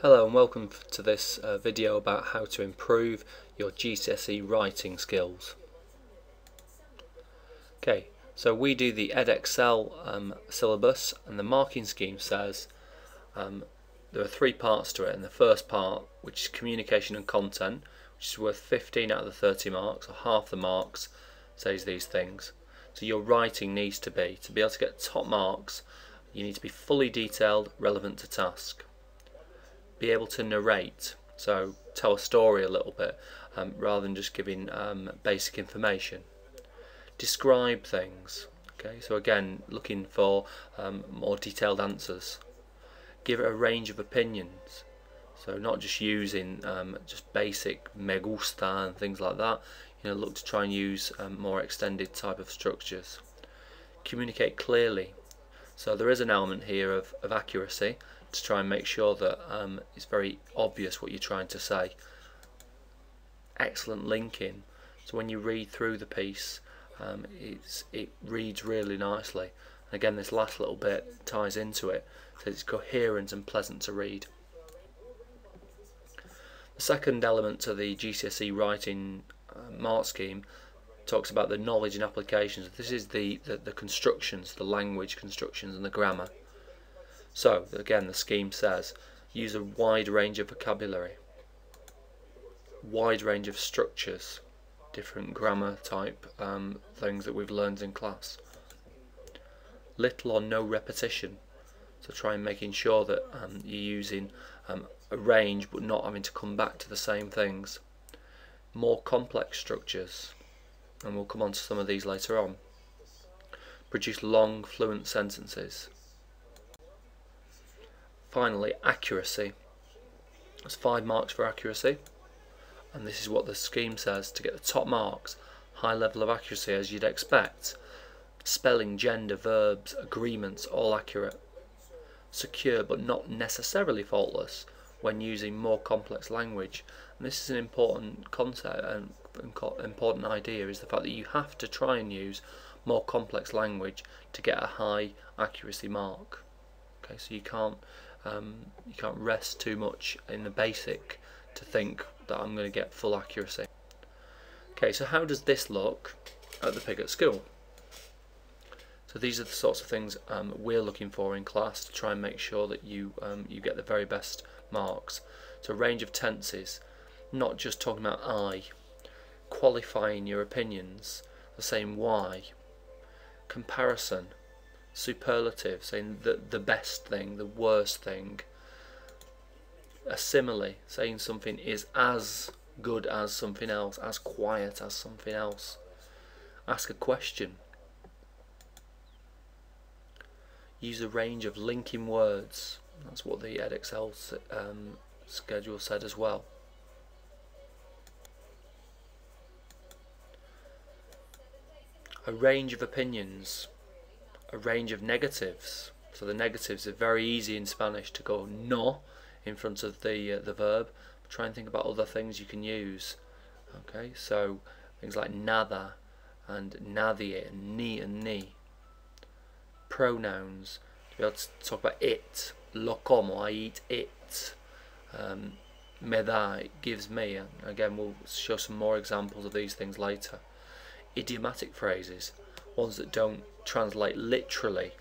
Hello and welcome to this video about how to improve your GCSE writing skills. Okay, so we do the Edexcel syllabus, and the marking scheme says there are three parts to it, and the first part, which is communication and content, which is worth 15 out of the 30 marks, or half the marks, says these things. So your writing needs to be able to get top marks, you need to be fully detailed, relevant to task. Be able to narrate, so tell a story a little bit rather than just giving basic information. Describe things, okay, so again looking for more detailed answers. Give it a range of opinions, so not just using just basic me gusta and things like that. Look to try and use more extended type of structures. Communicate clearly, so there is an element here of accuracy, to try and make sure that it's very obvious what you're trying to say. Excellent linking, so when you read through the piece it reads really nicely. And again, this last little bit ties into it, so it's coherent and pleasant to read. The second element to the GCSE writing mark scheme talks about the knowledge and applications. This is the constructions, the language constructions and the grammar. So again, the scheme says use a wide range of vocabulary, wide range of structures, different grammar type things that we've learned in class. Little or no repetition, so try and making sure that you're using a range but not having to come back to the same things. More complex structures, and we'll come on to some of these later on. Produce long, fluent sentences. Finally, accuracy. There's 5 marks for accuracy, and this is what the scheme says: to get the top marks, high level of accuracy as you'd expect. Spelling, gender, verbs, agreements, all accurate. Secure but not necessarily faultless when using more complex language. And this is an important concept and important idea, is the fact that you have to try and use more complex language to get a high accuracy mark. Okay, so you can't rest too much in the basic to think that I'm going to get full accuracy. Okay, so how does this look at the Pig at School? So these are the sorts of things we're looking for in class to try and make sure that you get the very best marks. So a range of tenses, not just talking about I, qualifying your opinions, the same why, comparison, superlative, saying the best thing, the worst thing. A simile, saying something is as good as something else, as quiet as something else. Ask a question. Use a range of linking words. That's what the Edexcel schedule said as well. A range of opinions. A range of negatives. So the negatives are very easy in Spanish to go no in front of the verb. Try and think about other things you can use. Okay, so things like nada and nadie and ni. Pronouns, to be able to talk about it, lo como, I eat it, me da, it gives me, and again we'll show some more examples of these things later. Idiomatic phrases, ones that don't translate literally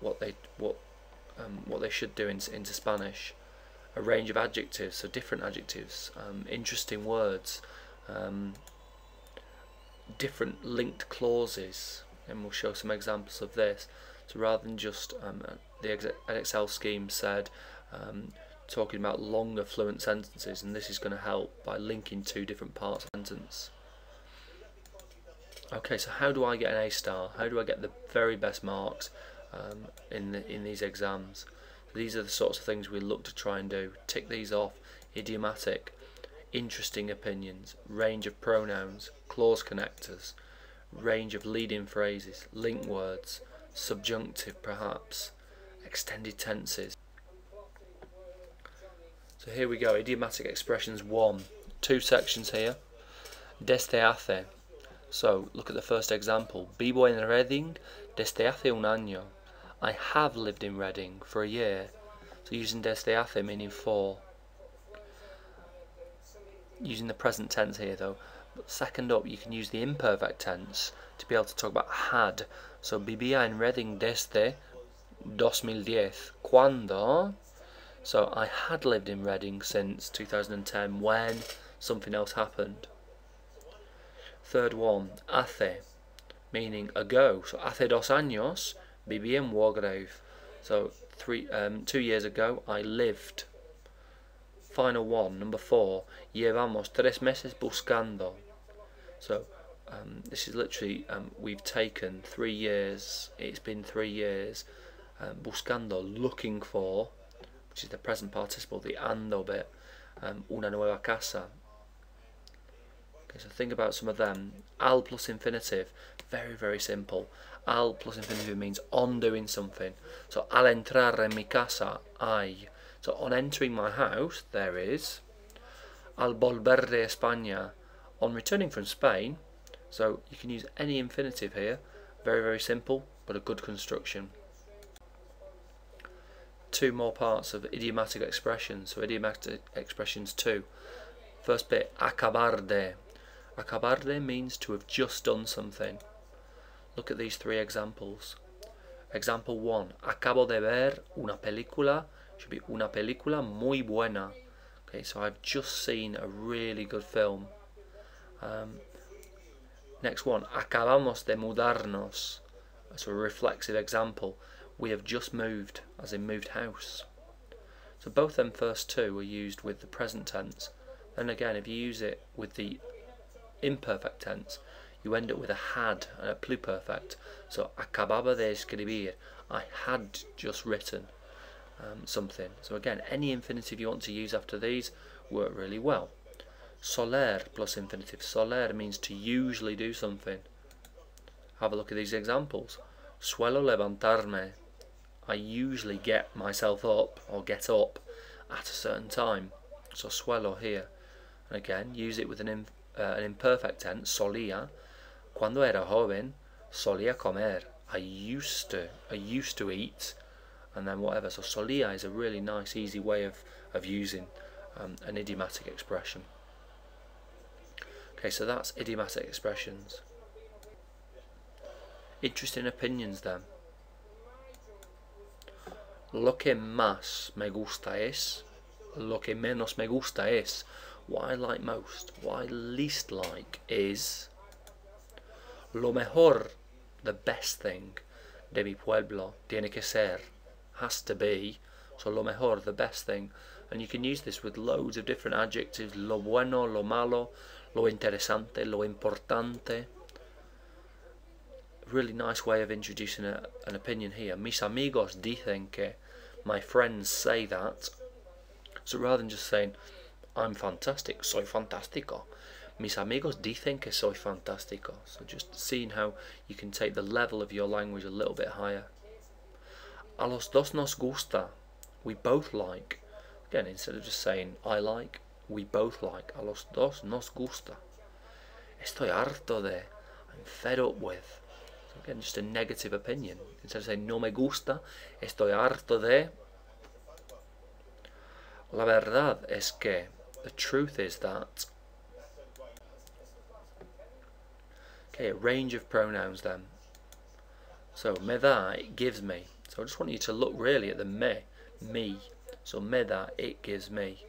what they should do into Spanish. A range of adjectives, so different adjectives, interesting words, different linked clauses, and we'll show some examples of this. So rather than just the Edexcel scheme said talking about longer fluent sentences, and this is going to help by linking 2 different parts of the sentence. Okay, so how do I get an A star? How do I get the very best marks in these exams? These are the sorts of things we look to try and do. Tick these off. Idiomatic, interesting opinions, range of pronouns, clause connectors, range of leading phrases, link words, subjunctive perhaps, extended tenses. So here we go, idiomatic expressions 1. 2 sections here. Desde hace. So look at the first example. Vivo en Reading desde hace un año. I have lived in Reading for a year. So using desde hace meaning for. Using the present tense here though. But second up, you can use the imperfect tense to be able to talk about had. So vivía en Reading desde 2010. Cuando? So I had lived in Reading since 2010 when something else happened. Third one, hace, meaning ago. So hace 2 años viví en Wargrave. So 2 years ago I lived. Final one, number 4, llevamos 3 meses buscando. So this is literally, we've taken 3 years, it's been 3 years, buscando, looking for, which is the present participle, the ando bit, una nueva casa. Okay, so think about some of them. Al plus infinitive, very, very simple. Al plus infinitive means on doing something. So al entrar en mi casa, hay. So on entering my house, there is. Al volver de España, on returning from Spain. So you can use any infinitive here. Very, very simple, but a good construction. 2 more parts of idiomatic expressions. So idiomatic expressions 2. First bit, acabar de. Acabar de means to have just done something. Look at these 3 examples. Example 1, acabo de ver una película. Should be una película muy buena. Okay, so I've just seen a really good film. Next one, acabamos de mudarnos. That's a reflexive example. We have just moved, as in moved house. So both them first 2 are used with the present tense. Then again, if you use it with the imperfect tense, you end up with a had and a pluperfect. So acababa de escribir, I had just written something. So again, any infinitive you want to use after these work really well. Soler plus infinitive. Soler means to usually do something. Have a look at these examples. Suelo levantarme. I usually get myself up or get up at a certain time. So suelo here. And again, use it with an imperfect tense. Solía. Cuando era joven, solía comer. I used to eat. And then whatever. So solía is a really nice, easy way of using an idiomatic expression. Okay, so that's idiomatic expressions. Interesting opinions then. Lo que más me gusta es, lo que menos me gusta es. What I like most, what I least like is, lo mejor, the best thing, de mi pueblo, tiene que ser, has to be. So lo mejor, the best thing. And you can use this with loads of different adjectives. Lo bueno, lo malo, lo interesante, lo importante. Really nice way of introducing an opinion here. Mis amigos dicen que. My friends say that. So rather than just saying, I'm fantastic, soy fantástico. Mis amigos dicen que soy fantástico. So just seeing how you can take the level of your language a little bit higher. A los dos nos gusta. We both like. Again, instead of just saying I like, we both like. A los dos nos gusta. Estoy harto de. I'm fed up with. So again, just a negative opinion. Instead of saying no me gusta, estoy harto de. La verdad es que. The truth is that. Okay, a range of pronouns then. So me da, it gives me. So I just want you to look really at the me. So me da, it gives me.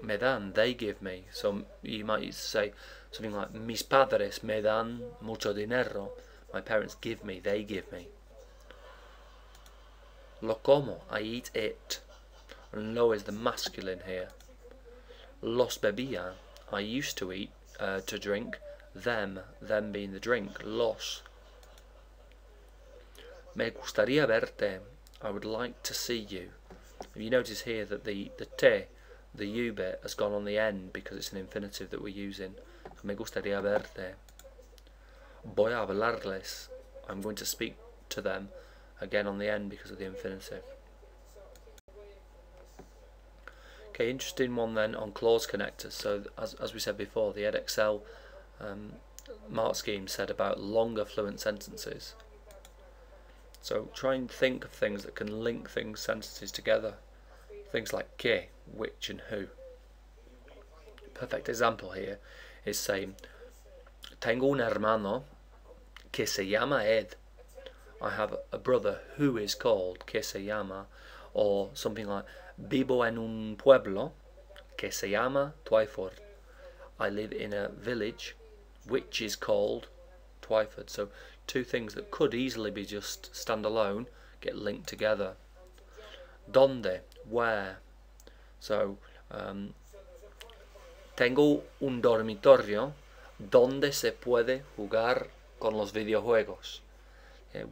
Me dan, they give me. So you might say something like mis padres me dan mucho dinero. My parents give me, they give me. Lo como, I eat it. And lo is the masculine here. Los bebía, I used to eat, to drink. Them being the drink. Los. Me gustaría verte. I would like to see you. You notice here that the te, the you bit, has gone on the end because it's an infinitive that we're using. Me gustaría verte. Voy a hablarles. I'm going to speak to them. Again on the end because of the infinitive. Okay, interesting one then on clause connectors. So as we said before, the Edexcel mark scheme said about longer fluent sentences. So try and think of things that can link sentences together. Things like que, which, and who. Perfect example here is saying, tengo un hermano que se llama Ed. I have a brother who is called que se llama, or something like vivo en un pueblo que se llama Twyford. I live in a village which is called Twyford. So two things that could easily be just standalone get linked together. Donde, where. So tengo un dormitorio donde se puede jugar con los videojuegos.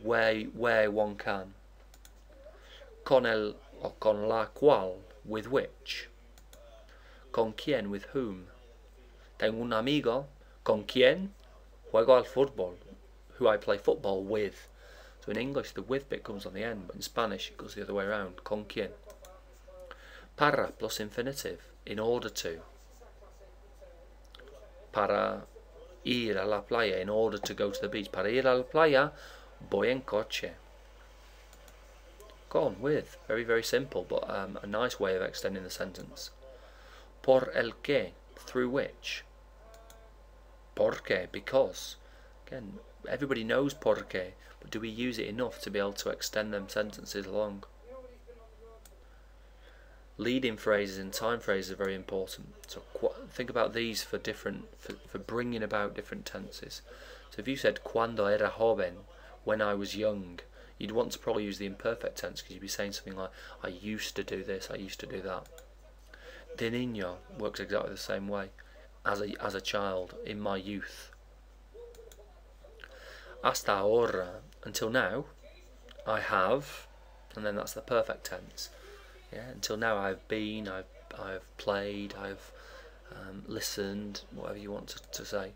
Where one can. Con el o con la cual, with which. Con quién, with whom. Tengo un amigo con quien juego al fútbol, who I play football with. So in English the with bit comes on the end, but in Spanish it goes the other way around. Con quien. Para plus infinitive, in order to. Para ir a la playa, in order to go to the beach. Para ir a la playa, voy en coche. Con, with. Very, very simple, but a nice way of extending the sentence. Por el que, through which. Porque, because. Again, everybody knows porque, but do we use it enough to be able to extend them sentences along? Leading phrases and time phrases are very important. So think about these for bringing about different tenses. So if you said cuando era joven, when I was young, you'd want to probably use the imperfect tense because you'd be saying something like I used to do this, I used to do that. De niño works exactly the same way. As a child, in my youth. Hasta ahora, until now, I have, and then that's the perfect tense. Yeah, until now I've been, I've played, I've listened, whatever you want to say.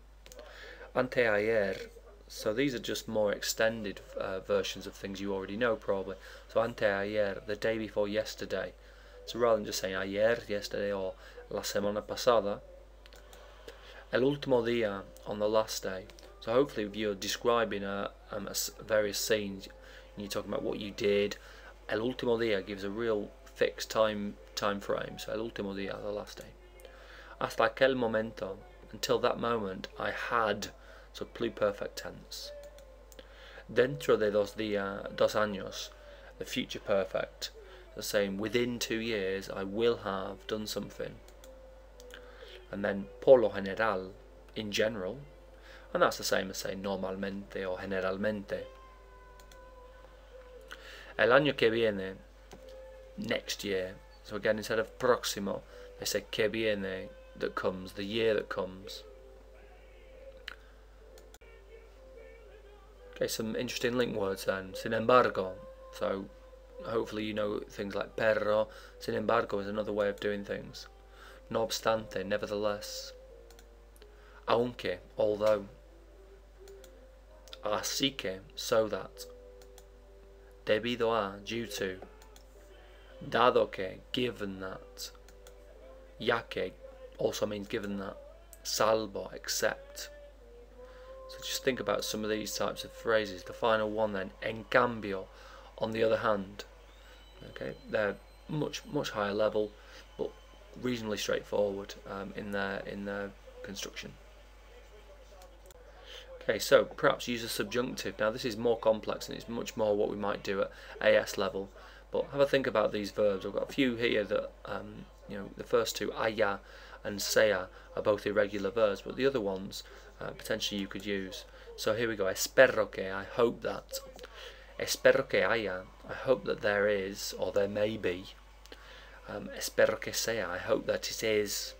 Anteayer, so these are just more extended versions of things you already know probably. So anteayer, the day before yesterday. So rather than just saying ayer, yesterday, or la semana pasada, el último día, on the last day. So hopefully if you're describing various scenes and you're talking about what you did, el último día gives a real fixed time frame. So el último día, the last day. Hasta aquel momento, until that moment, I had, so pluperfect tense. Dentro de dos años, the future perfect. The same, within 2 years, I will have done something. And then por lo general, in general, and that's the same as saying normalmente or generalmente. El año que viene, next year. So again, instead of próximo, they say que viene, that comes, the year that comes. Okay, some interesting link words then. Sin embargo, so hopefully you know things like pero. Sin embargo is another way of doing things. No obstante, nevertheless. Aunque, although. Así que, so that. Debido a, due to. Dado que, given that. Ya que also means given that. Salvo, except. So just think about some of these types of phrases. The final one then, en cambio, on the other hand. Okay, they're much higher level, but reasonably straightforward in their construction. Okay, so perhaps use a subjunctive. Now this is more complex and it's much more what we might do at AS level. But have a think about these verbs. I've got a few here that you know, the first two, haya and sea, are both irregular verbs, but the other ones potentially you could use. So here we go. Espero que, I hope that. Espero que haya, I hope that there is, or there may be. Espero que sea, I hope that it is,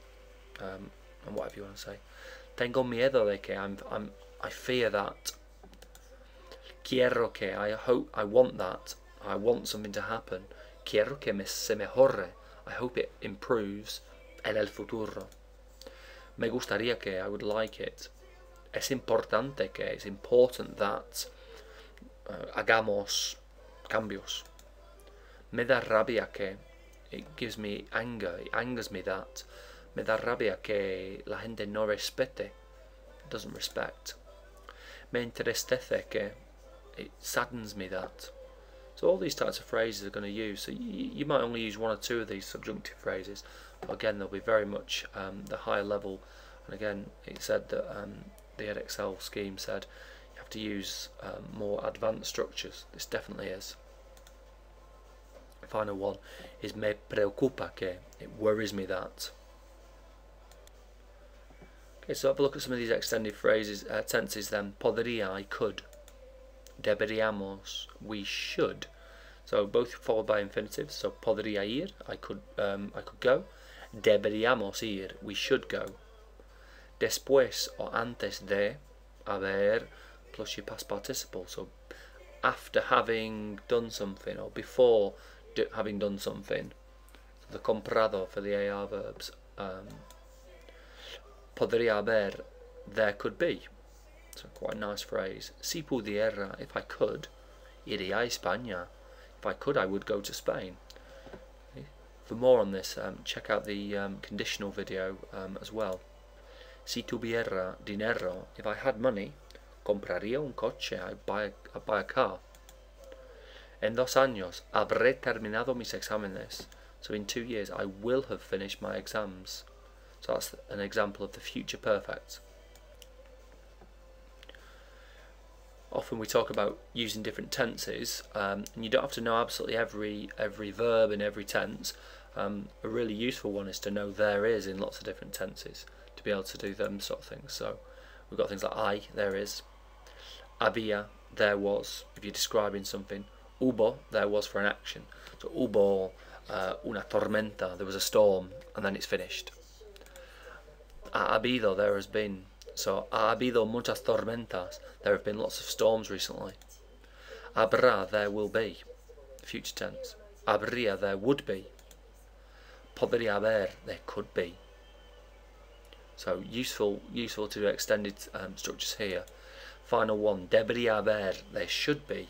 and whatever you want to say. Tengo miedo de que, I fear that. Quiero que, I hope, I want that. I want something to happen. Quiero que se mejore, I hope it improves en el futuro. Me gustaría que, I would like it. Es importante que, it's important that. Hagamos cambios. Me da rabia que, it gives me anger, it angers me that. Me da rabia que la gente no respete, doesn't respect. Me entristece que, it saddens me that. So all these types of phrases are going to use. So you might only use one or two of these subjunctive phrases, but again they'll be very much the higher level. And again, it said that the Edexcel scheme said you have to use more advanced structures. This definitely is. Final one is me preocupa que. It worries me that. Okay, so have a look at some of these extended phrases, tenses then. Podría, I could. Deberíamos, we should. So both followed by infinitives. So podría ir, I could go. Deberíamos ir, we should go. Después or antes de haber plus your past participle. So after having done something or before having done something. So the comprado for the AR verbs. Podría haber, there could be. So quite a nice phrase. Si pudiera, if I could, iría a España. If I could, I would go to Spain. Okay. For more on this, check out the conditional video as well. Si tuviera dinero, if I had money, compraría un coche. I'd buy a car. En 2 años, habré terminado mis exámenes. So in 2 years, I will have finished my exams. So that's an example of the future perfect. Often we talk about using different tenses, and you don't have to know absolutely every verb in every tense. A really useful one is to know there is in lots of different tenses to be able to do them sort of things. So we've got things like I, there is. Había, there was, if you're describing something. Hubo, there was for an action. So hubo una tormenta, there was a storm, and then it's finished. Ha habido, there has been. So ha habido muchas tormentas, there have been lots of storms recently. Habrá, there will be, future tense. Habría, there would be. Podría haber, there could be. So useful to do extended structures here. Final one, debería haber, there should be.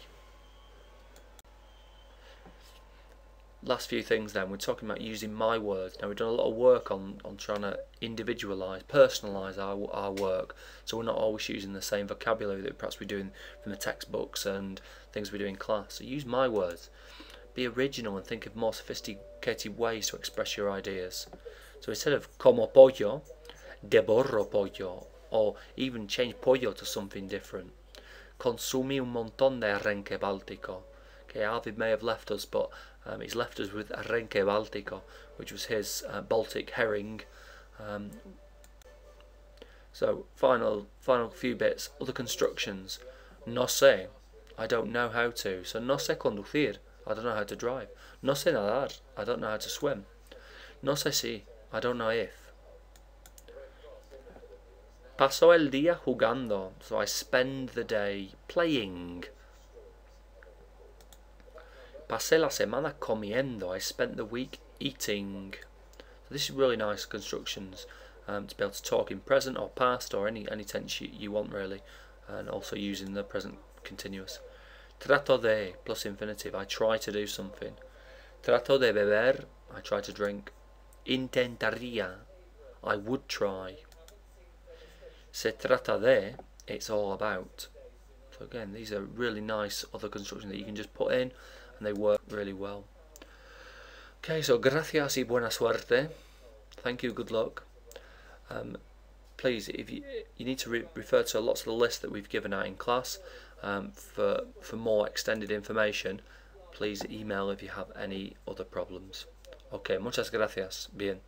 Last few things then, we're talking about using my words. Now we've done a lot of work on trying to individualise, personalise our work, so we're not always using the same vocabulary that perhaps we're doing from the textbooks and things we do in class. So use my words. Be original and think of more sophisticated ways to express your ideas. So instead of como pollo, devorro pollo, or even change pollo to something different. Consumí un montón de arenque báltico. Okay, Arvid may have left us, but he's left us with arenque báltico, which was his Baltic herring. So final few bits. Other constructions. No sé, I don't know how to. So no sé conducir, I don't know how to drive. No sé nadar, I don't know how to swim. No sé si, I don't know if. Paso el día jugando, so I spend the day playing. Pasé la semana comiendo, I spent the week eating. So this is really nice constructions to be able to talk in present or past or any tense you want really, and also using the present continuous. Trato de plus infinitive, I try to do something. Trato de beber, I try to drink. Intentaría, I would try. Se trata de, it's all about. So again, these are really nice other constructions that you can just put in and they work really well. Okay, so gracias y buena suerte. Thank you, good luck. Please, if you need to refer to lots of the lists that we've given out in class for more extended information, please email if you have any other problems. Okay, muchas gracias. Bien.